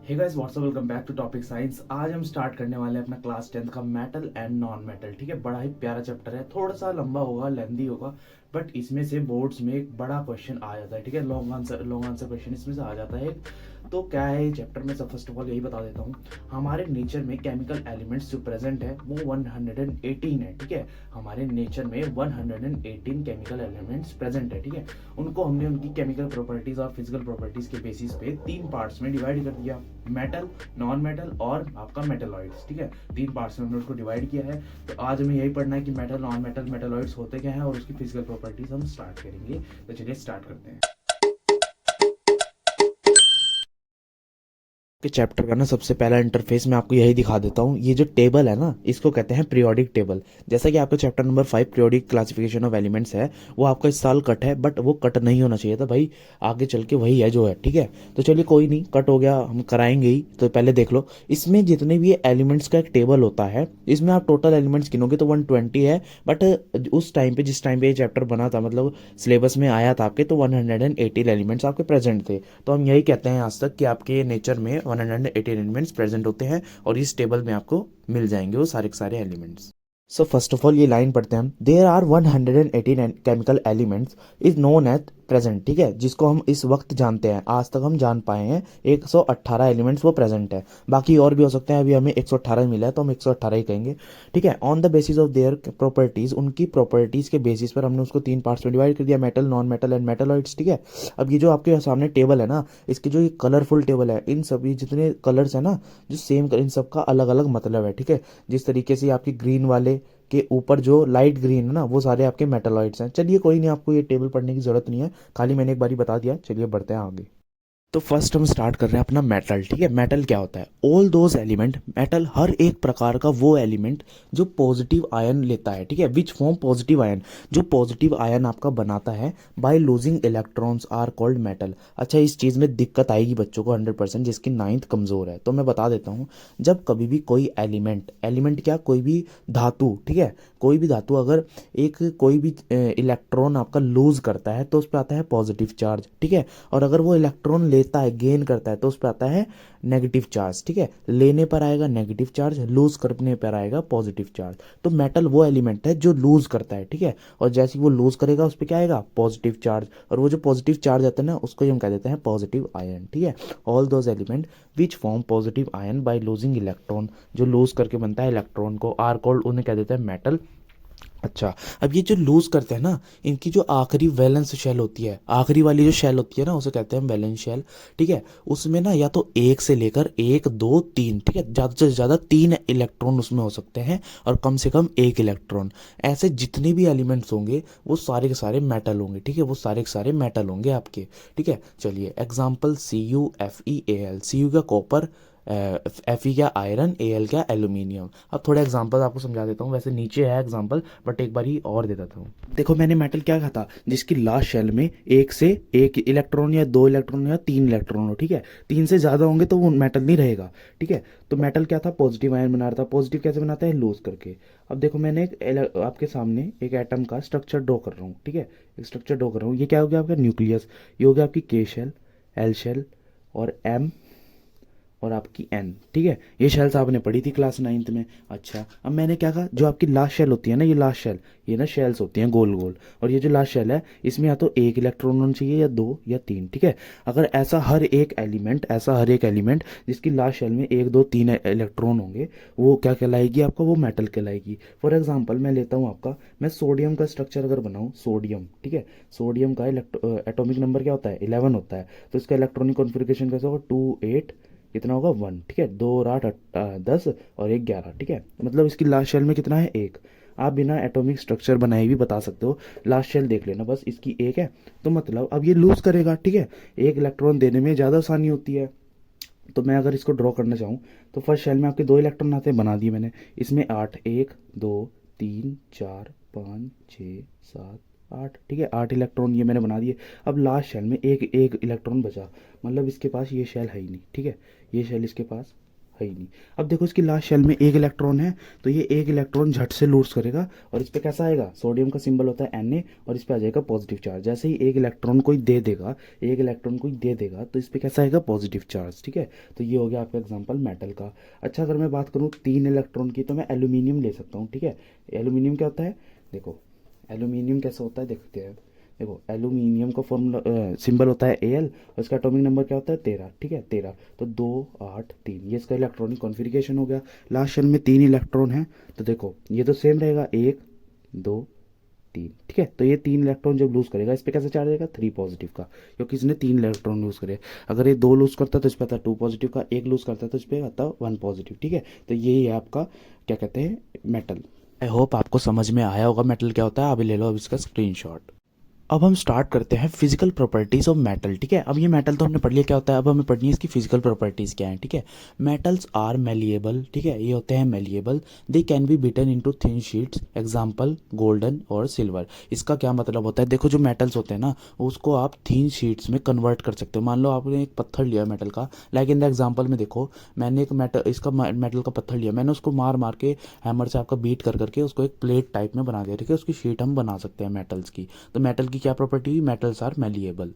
Hey guys what's up, welcome back to topic science. आज हम start करने वाले हैं अपना क्लास 10th का मेटल एंड नॉन मेटल। ठीक है, बड़ा ही प्यारा चैप्टर है, थोड़ा सा लंबा होगा, लेंदी होगा, बट इसमें से बोर्ड्स में एक बड़ा क्वेश्चन आ जाता है। ठीक है, लॉन्ग आंसर क्वेश्चन इसमें से आ जाता है। तो क्या है ये चैप्टर में, सब फर्स्ट ऑफ ऑल यही बता देता हूँ। हमारे नेचर में केमिकल एलिमेंट्स जो प्रेजेंट है वो 118 है। ठीक है, हमारे नेचर में 118 केमिकल एलिमेंट्स प्रेजेंट है। ठीक है, उनको हमने उनकी केमिकल प्रॉपर्टीज और फिजिकल प्रॉपर्टीज के बेसिस पे तीन पार्ट्स में डिवाइड कर दिया, मेटल, नॉन मेटल और आपका मेटलॉइड्स। ठीक है, तीन पार्ट्स में हमने उसको डिवाइड किया है। तो आज हमें यही पढ़ना है कि मेटल, नॉन मेटल, मेटलॉइड्स होते क्या हैं और उसकी फिजिकल प्रॉपर्टीज हम स्टार्ट करेंगे। तो चलिए स्टार्ट करते हैं। के चैप्टर का ना सबसे पहला इंटरफेस मैं आपको यही दिखा देता हूँ। ये जो टेबल है ना, इसको कहते हैं पीरियोडिक टेबल। जैसा कि आपका chapter number 5 periodic classification of elements है, वो आपका इस साल कट है, बट वो कट नहीं होना चाहिए था भाई, आगे चल के वही है जो है। ठीक है, तो चलिए कोई नहीं, कट हो गया, हम कराएंगे ही। तो पहले देख लो, इसमें जितने भी एलिमेंट्स का एक टेबल होता है, इसमें आप टोटल एलिमेंट्स गिनोगे तो 120 है। बट उस टाइम पे, जिस टाइम पे ये चैप्टर बना था, मतलब सिलेबस में आया था आपके, तो 118 एलिमेंट्स आपके प्रेजेंट थे। तो हम यही कहते हैं आज तक कि आपके नेचर में 118 एलिमेंट्स प्रेजेंट होते हैं और इस टेबल में आपको मिल जाएंगे वो सारे के सारे elements. So first of all ये लाइन पढ़ते हैं हम। There are 118 chemical elements is known as present. ठीक है, जिसको हम इस वक्त जानते हैं, आज तक हम जान पाए हैं 118 एलिमेंट्स वो प्रेजेंट है। बाकी और भी हो सकते हैं, अभी हमें 118 मिला है तो हम 118 ही कहेंगे। ठीक है, on the basis of their properties, उनकी प्रॉपर्टीज के बेसिस पर हमने उसको तीन पार्ट्स में डिवाइड कर दिया, metal, non metal and metalloids. ठीक है, अब ये जो आपके सामने टेबल है ना, इसकी जो ये कलरफुल टेबल है, इन सभी जितने कलर्स है ना, जो सेम, इन सब का अलग अलग मतलब है। ठीक है, जिस तरीके से आपकी ग्रीन वाले के ऊपर जो लाइट ग्रीन है ना, वो सारे आपके मेटालॉइड्स हैं। चलिए कोई नहीं, आपको ये टेबल पढ़ने की जरूरत नहीं है, खाली मैंने एक बारी बता दिया। चलिए बढ़ते हैं आगे। तो फर्स्ट हम स्टार्ट कर रहे हैं अपना मेटल। ठीक है, मेटल क्या होता है? ऑल दोज एलिमेंट, मेटल हर एक प्रकार का वो एलिमेंट जो पॉजिटिव आयन लेता है। ठीक है, विच फॉर्म पॉजिटिव आयन, जो पॉजिटिव आयन आपका बनाता है by losing electrons are called metal. अच्छा, इस चीज़ में दिक्कत आएगी बच्चों को 100%, जिसकी नाइन्थ कमज़ोर है, तो मैं बता देता हूँ। जब कभी भी कोई एलिमेंट, एलिमेंट क्या, कोई भी धातु, ठीक है, कोई भी धातु अगर एक कोई भी इलेक्ट्रॉन आपका लूज करता है तो उस पर आता है पॉजिटिव चार्ज। ठीक है, और अगर वो इलेक्ट्रॉन लेता है, गेन करता है, तो उस पर आता है नेगेटिव चार्ज। ठीक है, लेने पर आएगा नेगेटिव चार्ज, लूज करने पर आएगा पॉजिटिव चार्ज। तो मेटल वो एलिमेंट है जो लूज करता है। ठीक है, और जैसे ही वो लूज करेगा उस पर क्या आएगा? पॉजिटिव चार्ज, और वो जो पॉजिटिव चार्ज आता है ना, उसको ही हम कह देते हैं पॉजिटिव आयन। ठीक है, all those element which form positive ion by losing electron, जो लूज करके बनता है इलेक्ट्रॉन को, आर कॉल्ड, उन्हें कह देते हैं मेटल। अच्छा, अब ये जो लूज करते हैं ना, इनकी जो आखिरी वैलेंस शेल होती है, आखिरी वाली जो शेल होती है ना, उसे कहते हैं वैलेंस शेल। ठीक है, उसमें ना या तो एक से लेकर एक, दो, तीन, ठीक है, ज़्यादा से ज़्यादा तीन इलेक्ट्रॉन उसमें हो सकते हैं, और कम से कम एक इलेक्ट्रॉन। ऐसे जितने भी एलिमेंट्स होंगे वो सारे के सारे मेटल होंगे। ठीक है, वो सारे के सारे मेटल होंगे आपके। ठीक है, चलिए एग्जाम्पल, CuFeAl, सी यू का कॉपर, Fe क्या आयरन, Al क्या एल्यूमिनियम। अब थोड़े एग्जांपल आपको समझा देता हूँ, वैसे नीचे है एग्जांपल, बट एक बार ही और दे देता हूँ। देखो, मैंने मेटल क्या कहा था? जिसकी लास्ट शेल में एक से एक इलेक्ट्रॉन या दो इलेक्ट्रॉन या तीन इलेक्ट्रॉन हो। ठीक है, तीन से ज़्यादा होंगे तो वो मेटल नहीं रहेगा। ठीक है, तो मेटल क्या था? पॉजिटिव आयन बना रहा था। पॉजिटिव कैसे बनाता है? लूज करके। अब देखो, मैंने आपके सामने एक एटम का स्ट्रक्चर ड्रॉ कर रहा हूँ। ठीक है, एक स्ट्रक्चर ड्रॉ कर रहा हूँ। ये क्या हो गया आपका? न्यूक्लियस। ये हो गया आपकी के शेल, एल शेल और एम और आपकी एन। ठीक है, ये शेल्स आपने पढ़ी थी क्लास 9th में। अच्छा, अब मैंने क्या कहा? जो आपकी लास्ट शेल होती है ना, ये लास्ट शेल, ये ना शेल्स होती हैं गोल गोल, और ये जो लास्ट शेल है, इसमें या तो एक इलेक्ट्रॉन होना चाहिए या दो या तीन। ठीक है, अगर ऐसा हर एक एलिमेंट, ऐसा हर एक एलिमेंट जिसकी लास्ट शेल में एक, दो, तीन इलेक्ट्रॉन होंगे, वो क्या कहलाएगी आपका? वो मेटल कहलाएगी। फॉर एग्जाम्पल मैं लेता हूँ आपका, मैं सोडियम का स्ट्रक्चर अगर बनाऊँ, सोडियम, ठीक है, सोडियम का एटॉमिक नंबर क्या होता है? 11 होता है। तो इसका इलेक्ट्रॉनिक कॉन्फ़िगरेशन कैसा होगा? 2 8, कितना होगा? 1। ठीक है, 2 और 8 10 और एक 11। ठीक है, मतलब इसकी लास्ट शेल में कितना है? एक। आप बिना एटॉमिक स्ट्रक्चर बनाए भी बता सकते हो, लास्ट शेल देख लेना बस, इसकी एक है। तो मतलब अब ये लूज करेगा। ठीक है, एक इलेक्ट्रॉन देने में ज़्यादा आसानी होती है। तो मैं अगर इसको ड्रॉ करना चाहूँ, तो फर्स्ट शेल में आपके दो इलेक्ट्रॉन आते हैं, बना दिए मैंने। इसमें 8, 1 2 3 4 5 6 7 8। ठीक है, 8 इलेक्ट्रॉन ये मैंने बना दिए। अब लास्ट शेल में एक एक इलेक्ट्रॉन बचा, मतलब इसके पास ये शेल है ही नहीं। ठीक है, ये शेल इसके पास है ही नहीं। अब देखो इसकी लास्ट शेल में एक इलेक्ट्रॉन है, तो ये एक इलेक्ट्रॉन झट से लूज करेगा और इस पे कैसा आएगा, सोडियम का सिंबल होता है Na और इस पे आ जाएगा पॉजिटिव चार्ज। जैसे ही एक इलेक्ट्रॉन कोई दे देगा, एक इलेक्ट्रॉन कोई दे देगा तो इस पे कैसा आएगा, पॉजिटिव चार्ज। ठीक है, तो ये हो गया आपका एग्जांपल मेटल का। अच्छा अगर मैं बात करूँ 3 इलेक्ट्रॉन की, तो मैं एल्यूमिनियम ले सकता हूँ। ठीक है, एल्यूमिनियम क्या होता है, देखो एल्यूमिनियम कैसा होता है देखते हैं। देखो एल्यूमिनियम का फॉर्मूला सिंबल होता है Al और इसका एटॉमिक नंबर क्या होता है 13। ठीक है 13, तो 2 8 3 ये इसका इलेक्ट्रॉनिक कॉन्फ़िगरेशन हो गया। लास्ट शेल में 3 इलेक्ट्रॉन है, तो देखो ये तो सेम रहेगा 1 2 3। ठीक है, तो ये 3 इलेक्ट्रॉन जब लूज करेगा इस पे कैसा चार्ज आएगा 3 पॉजिटिव का, क्योंकि इसने 3 इलेक्ट्रॉन लूज करे। अगर ये 2 लूज करता तो इस पे आता 2 पॉजिटिव का, एक लूज करता तो इस पे आता 1 पॉजिटिव। ठीक है, तो यही है आपका क्या कहते हैं मेटल। आई होप आपको समझ में आया होगा मेटल क्या होता है। अभी ले लो अब इसका स्क्रीनशॉट। अब हम स्टार्ट करते हैं फिजिकल प्रॉपर्टीज ऑफ मेटल। ठीक है, अब ये मेटल तो हमने पढ़ लिया क्या होता है, अब हमें पढ़नी है इसकी फिजिकल प्रॉपर्टीज क्या है। ठीक है, मेटल्स आर मेलिएबल। ठीक है, ये होते हैं malleable. They can B beaten into thin sheets, example golden और सिल्वर। इसका क्या मतलब होता है, देखो जो मेटल्स होते हैं ना उसको आप थिन शीट्स में कन्वर्ट कर सकते हो। मान लो आपने एक पत्थर लिया मेटल का, लाइक इन द एग्जाम्पल में देखो मैंने एक मेटल का पत्थर लिया, मैंने उसको मार मार के हैमर से आपका बीट कर करके उसको एक प्लेट टाइप में बना दिया। ठीक है, उसकी शीट हम बना सकते हैं मेटल्स की। तो मेटल की क्या प्रॉपर्टी हुई, metals are malleable.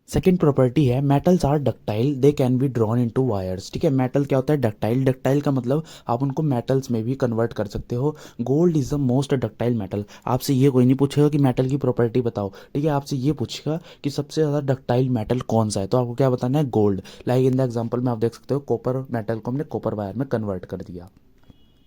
Second property है metals are ductile, they can be drawn into wires. ठीक है, मेटल क्या होता है, डक्टाइल। डक्टाइल का मतलब आप उनको मेटल्स में भी कन्वर्ट कर सकते हो। Gold is the most ductile metal. आपसे ये कोई नहीं पूछेगा कि मेटल की प्रॉपर्टी बताओ। ठीक है, आपसे ये पूछेगा कि सबसे ज़्यादा डक्टाइल मेटल कौन सा है, तो आपको क्या बताना है, gold. Like in the example में आप देख सकते हो कॉपर मेटल को हमने कॉपर वायर में कन्वर्ट कर दिया।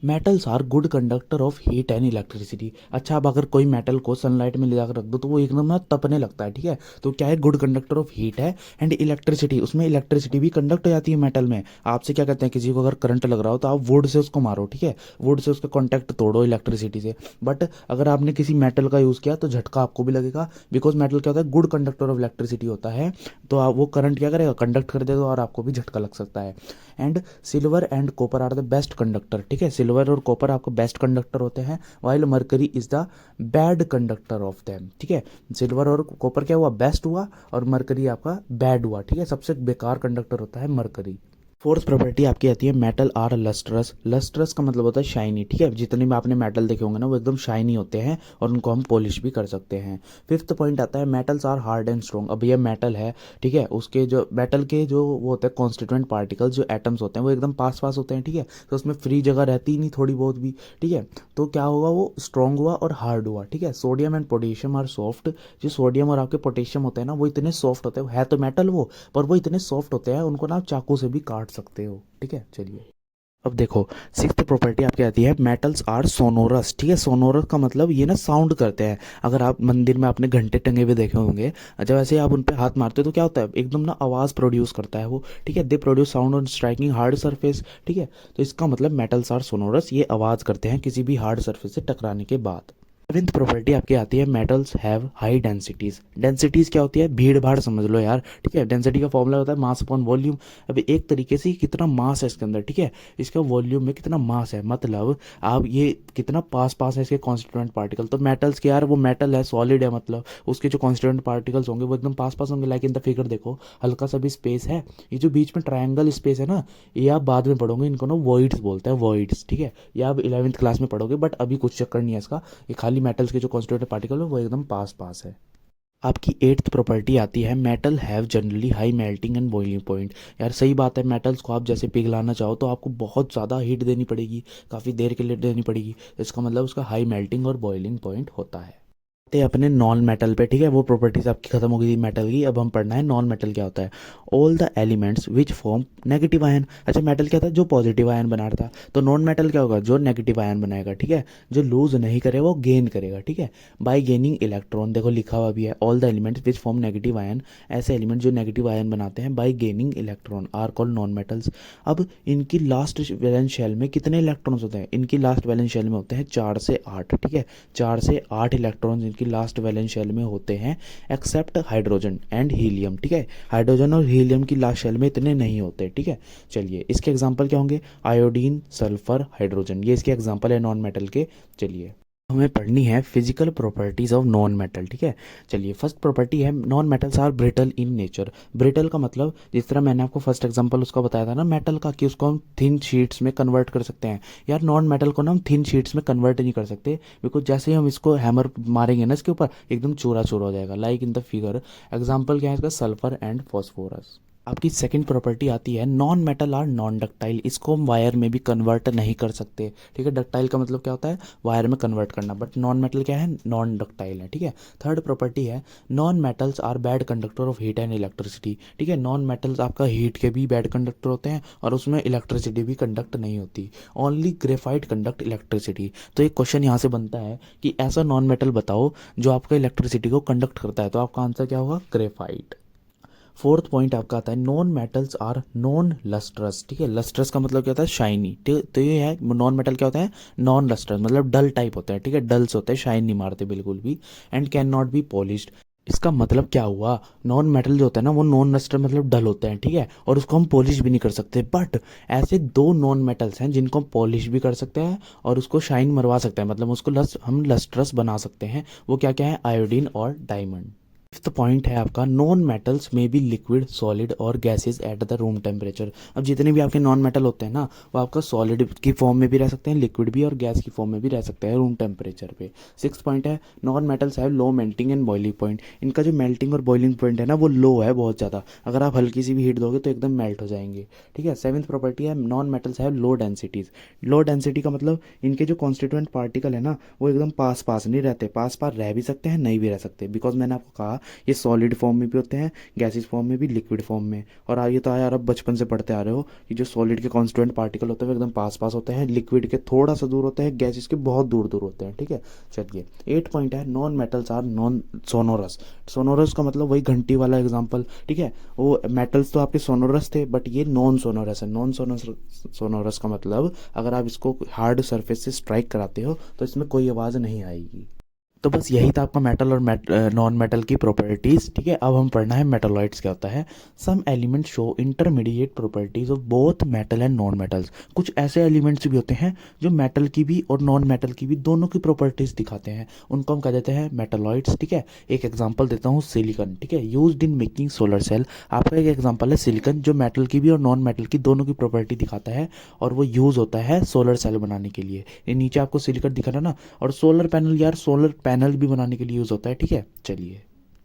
Metals are good conductor of heat and electricity. अच्छा अब अगर कोई मेटल को सनलाइट में ले जाकर रख दो तो वो एकदम ना तपने लगता है। ठीक है, तो क्या है, गुड कंडक्टर ऑफ हीट है एंड इलेक्ट्रिसिटी, उसमें इलेक्ट्रिसिटी भी कंडक्ट हो जाती है मेटल में। आपसे क्या कहते हैं, किसी को अगर करंट लग रहा हो तो आप वुड से उसको मारो। ठीक है, वुड से उसका कॉन्टैक्ट तोड़ो इलेक्ट्रिसिटी से। बट अगर आपने किसी मेटल का यूज़ किया तो झटका आपको भी लगेगा, बिकॉज मेटल क्या होता है, गुड कंडक्टर ऑफ इलेक्ट्रिसिटी होता है। तो आप वो करंट क्या करेगा, कंडक्ट कर देगा और आपको भी झटका लग सकता है। And silver and copper are the best conductor. ठीक है, सिल्वर और कॉपर आपको बेस्ट कंडक्टर होते हैं, while mercury is the bad conductor of them. ठीक है, सिल्वर और कॉपर क्या हुआ, बेस्ट हुआ, और मरकरी आपका बैड हुआ। ठीक है, सबसे बेकार कंडक्टर होता है मरकरी। फोर्थ प्रॉपर्टी आपकी आती है मेटल आर लस्ट्रस। लस्ट्रस का मतलब होता है शाइनी। ठीक है, जितने भी आपने मेटल देखे होंगे ना वो एकदम शाइनी होते हैं और उनको हम पॉलिश भी कर सकते हैं। फिफ्थ पॉइंट आता है metals are hard and strong. अब ये मेटल है, ठीक है, उसके जो मेटल के जो वो होते हैं कॉन्स्टिट्यूएंट पार्टिकल्स, जो एटम्स होते हैं वो एकदम पास पास होते हैं। ठीक है, तो उसमें फ्री जगह रहती ही नहीं थोड़ी बहुत भी। ठीक है, तो क्या होगा, वो स्ट्रॉन्ग हुआ और हार्ड हुआ। ठीक है, sodium and potassium are soft. जो सोडियम और आपके पोटेशियम होते हैं ना वो इतने सॉफ्ट होते हैं, है तो मेटल वो, पर वो इतने सॉफ्ट होते हैं उनको ना आप चाकू से भी काट सकते हो। ठीक है, चलिए अब देखो सिक्स्थ प्रॉपर्टी आपकी आती है मेटल्स आर सोनोरस। ठीक है, सोनोरस का मतलब ये ना साउंड करते हैं। अगर आप मंदिर में आपने घंटे टंगे हुए देखे होंगे, जब ऐसे आप उन पे हाथ मारते हो तो क्या होता है, एकदम ना आवाज़ प्रोड्यूस करता है वो। ठीक है, they produce sound on striking hard surface. ठीक है, तो इसका मतलब मेटल्स आर सोनोरस, ये आवाज़ करते हैं किसी भी हार्ड सरफेस से टकराने के बाद। सेवेंथ प्रॉपर्टी आपकी आती है metals have high densities. Densities क्या होती है, भीड़ भाड़ समझ लो यार। ठीक है, डेंसिटी का फॉर्मूला होता है मास अपॉन वॉल्यूम। अभी एक तरीके से कितना मास है इसके अंदर। ठीक है, इसका वॉल्यूम में कितना मास है, मतलब आप ये कितना पास पास है इसके कॉन्स्टिट्यूएंट पार्टिकल। तो मेटल्स के यार वो मेटल है, सॉलिड है, मतलब उसके जो कॉन्स्टिट्यूएंट पार्टिकल्स होंगे वो एकदम पास पास होंगे। लाइक इन द फिगर देखो हल्का सा भी स्पेस है, ये जो बीच में ट्रायंगल स्पेस है ना, ये आप बाद में पढ़ोगे, इनको ना वॉइड्स बोलते हैं, वॉइड्स। ठीक है, ये आप 11वीं क्लास में पढ़ोगे, बट अभी कुछ चक्कर नहीं है इसका। ये खाली मेटल्स के जो कॉन्स्टिट्यूएंट पार्टिकल है वो एकदम पास पास है। आपकी एट्थ प्रॉपर्टी आती है metal have generally high melting and boiling point. यार सही बात है, मेटल्स को आप जैसे पिघलाना चाहो तो आपको बहुत ज़्यादा हीट देनी पड़ेगी, काफ़ी देर के लिए देनी पड़ेगी। इसका मतलब उसका हाई मेल्टिंग और बॉइलिंग पॉइंट होता है। आते हैं अपने नॉन मेटल पे। ठीक है, वो प्रॉपर्टीज आपकी खत्म हो गई थी मेटल की, अब हम पढ़ना है नॉन मेटल क्या होता है। All the elements which form negative ion. अच्छा मेटल क्या था, जो पॉजिटिव आयन बना रहा था, तो नॉन मेटल क्या होगा, जो नेगेटिव आयन बनाएगा। ठीक है, जो लूज नहीं करेगा वो गेन करेगा। ठीक है, बाय गेनिंग इलेक्ट्रॉन, देखो लिखा हुआ भी है all the elements which form negative ion. ऐसे एलिमेंट जो नेगेटिव आयन बनाते हैं by gaining electron are called non metals. अब इनकी लास्ट वैलेंस शेल में कितने इलेक्ट्रॉन्स होते हैं, इनकी लास्ट वैलेंस शेल में होते हैं 4 से 8। ठीक है, 4 से 8 इलेक्ट्रॉन्स इनकी लास्ट वैलेंस शेल में होते हैं, एक्सेप्ट हाइड्रोजन एंड हीलियम। ठीक है, हाइड्रोजन और हीलियम की लास्ट शेल में इतने नहीं होते। ठीक है, चलिए इसके एग्जांपल क्या होंगे, आयोडीन, सल्फर, हाइड्रोजन, ये इसके एग्जांपल है नॉन मेटल के। चलिए हमें पढ़नी है physical properties of non metal, ठीक है। चलिए, फर्स्ट प्रॉपर्टी है non metals are brittle in nature. Brittle का मतलब जिस तरह मैंने आपको फर्स्ट एग्जांपल उसका बताया था ना मेटल का, कि उसको हम थिन शीट्स में कन्वर्ट कर सकते हैं। यार नॉन मेटल को ना हम थिन शीट्स में कन्वर्ट नहीं कर सकते, बिकॉज जैसे ही हम इसको हैमर मारेंगे ना इसके ऊपर, एकदम चूरा चूरा हो जाएगा, like in the figure. Example क्या है इसका, सल्फर एंड फॉस्फोरस। आपकी सेकंड प्रॉपर्टी आती है non metal are non ductile. इसको हम वायर में भी कन्वर्ट नहीं कर सकते, ठीक है। डक्टाइल का मतलब क्या होता है, वायर में कन्वर्ट करना, बट नॉन मेटल क्या है, नॉन डक्टाइल है, ठीक है। थर्ड प्रॉपर्टी है non metals are bad conductor of heat and electricity, ठीक है। नॉन मेटल्स आपका हीट के भी बैड कंडक्टर होते हैं और उसमें इलेक्ट्रिसिटी भी कंडक्ट नहीं होती। Only graphite conduct electricity. तो एक क्वेश्चन यहाँ से बनता है कि ऐसा नॉन मेटल बताओ जो आपका इलेक्ट्रिसिटी को कंडक्ट करता है, तो आपका आंसर क्या होगा, ग्रेफाइट। फोर्थ पॉइंट आपका आता है non metals are non lustrous, ठीक है। लस्ट्रस का मतलब क्या होता है, शाइनी, ठीक है। तो ये है नॉन मेटल क्या होता है, नॉन लस्ट्रस मतलब डल टाइप होता है, ठीक है, डल्स होते हैं, शाइन नहीं मारते बिल्कुल भी। And can not be polished. इसका मतलब क्या हुआ, नॉन मेटल जो होता है ना वो नॉन लस्टर मतलब डल होते हैं, ठीक है, और उसको हम पॉलिश भी नहीं कर सकते। बट ऐसे दो नॉन मेटल्स हैं जिनको हम पॉलिश भी कर सकते हैं और उसको शाइन मरवा सकते हैं, मतलब उसको हम लस्ट्रस बना सकते हैं। वो क्या क्या है, आयोडीन और डायमंड। फिफ्थ पॉइंट है आपका नॉन मेटल्स में बी लिक्विड, सॉलिड और gases at the room temperature. अब जितने भी आपके नॉन मेटल होते हैं ना, वो आपका सॉलिड की फॉर्म में भी रह सकते हैं, लिक्विड भी, और गैस की फॉर्म में भी रह सकते हैं रूम टेम्परेचर पे। सिक्स पॉइंट है non metals have low melting and boiling point. इनका जो मेल्टिंग और बॉइलिंग पॉइंट है ना वो लो है बहुत ज़्यादा, अगर आप हल्की सी भी हीट दोगे तो एकदम मेल्ट हो जाएंगे, ठीक है। सेवन्थ प्रॉपर्टी है non metals have low densities. Low density का मतलब इनके जो कॉन्स्टिट्यूएंट पार्टिकल है ना वो एकदम पास पास नहीं रहते, पास पास रह भी सकते हैं नहीं भी रह सकते, बिकॉज मैंने आपको कहा ये सॉलिड फॉर्म में भी होते हैं, गैसेस फॉर्म में भी, लिक्विड फॉर्म में। और ये तो यार अब बचपन से पढ़ते आ रहे हो कि जो सॉलिड के कॉन्स्टिट्यूएंट पार्टिकल होते हैं वो एकदम पास पास होते हैं, लिक्विड के थोड़ा सा दूर होते हैं, गैसेस के बहुत दूर दूर होते हैं, ठीक है। चलिए, एट पॉइंट है non metals are non sonorous. Sonorous का मतलब वही घंटी वाला एग्जाम्पल, ठीक है। वो मेटल्स तो आपके सोनोरस थे बट ये नॉन सोनोरस है। नॉन सोनोरस का मतलब अगर आप इसको हार्ड सरफेस से स्ट्राइक कराते हो तो इसमें कोई आवाज़ नहीं आएगी। तो बस यही था आपका मेटल और नॉन मेटल की प्रॉपर्टीज, ठीक है। अब हम पढ़ना है मेटलॉइड्स क्या होता है। Some elements show intermediate properties of both metal and non metals. कुछ ऐसे एलिमेंट्स भी होते हैं जो मेटल की भी और नॉन मेटल की भी दोनों की प्रॉपर्टीज दिखाते हैं, उनको हम कह देते हैं मेटलॉइड्स, ठीक है। एक एग्जांपल देता हूँ, सिलिकॉन, ठीक है, used in making solar cell. आपका एक एग्जांपल है सिलिकॉन, जो मेटल की भी और नॉन मेटल की दोनों की प्रॉपर्टी दिखाता है और वो यूज़ होता है सोलर सेल बनाने के लिए। ये नीचे आपको सिलिकॉन दिखा रहा है ना, और सोलर पैनल, यार सोलर पैनल भी बनाने के लिए यूज़ होता है, ठीक है। चलिए,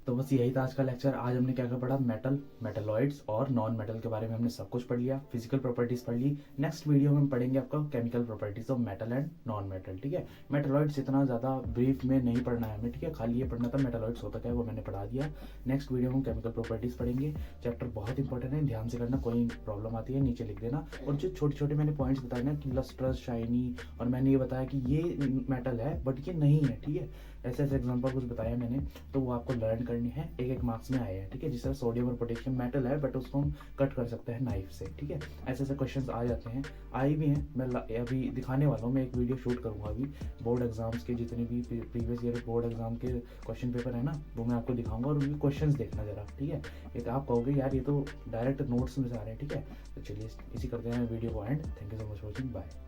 तो बस यही था आज का लेक्चर। आज हमने क्या क्या पढ़ा, मेटल, मेटलॉइड्स और नॉन मेटल के बारे में हमने सब कुछ पढ़ लिया, फिजिकल प्रॉपर्टीज पढ़ ली। नेक्स्ट वीडियो में हम पढ़ेंगे आपका chemical properties of metal and non metal, ठीक है। मेटलॉइड्स इतना ज़्यादा ब्रीफ में नहीं पढ़ना है हमें, ठीक है, खाली ये पढ़ना था मेटलॉइड्स होता क्या है वो मैंने पढ़ा दिया। नेक्स्ट वीडियो में हम केमिकल प्रॉपर्टीज पढ़ेंगे। चैप्टर बहुत इंपॉर्टेंट है, ध्यान से करना, कोई प्रॉब्लम आती है नीचे लिख देना। और जो छोटे छोटे मैंने पॉइंट्स बताए ना कि लस्ट्रस, शाइनी, और मैंने ये बताया कि ये मेटल है बट ये नहीं है, ठीक है, ऐसे ऐसे एग्जाम्पल कुछ बताया मैंने, तो वो आपको लर्न करनी है, एक एक मार्क्स में आए हैं, ठीक है। जिस तरह सोडियम और पोटेशियम मेटल है बट उसको हम कट कर सकते हैं नाइफ से, ठीक है। ऐसे ऐसे क्वेश्चंस आ जाते हैं, आए भी हैं। मैं अभी दिखाने वाला हूँ, मैं एक वीडियो शूट करूँगा अभी बोर्ड एग्जाम्स के, जितने भी प्रीवियस ईयर बोर्ड एग्जाम के क्वेश्चन पेपर है ना वो मैं आपको दिखाऊंगा, और उनके क्वेश्चन देखना जरा, ठीक है। एक आप कहोगे यार ये तो डायरेक्ट नोट्स में से आ रहे हैं, ठीक है। तो चलिए इसी करते हैं वीडियो को end. Thank you so much for watching, bye.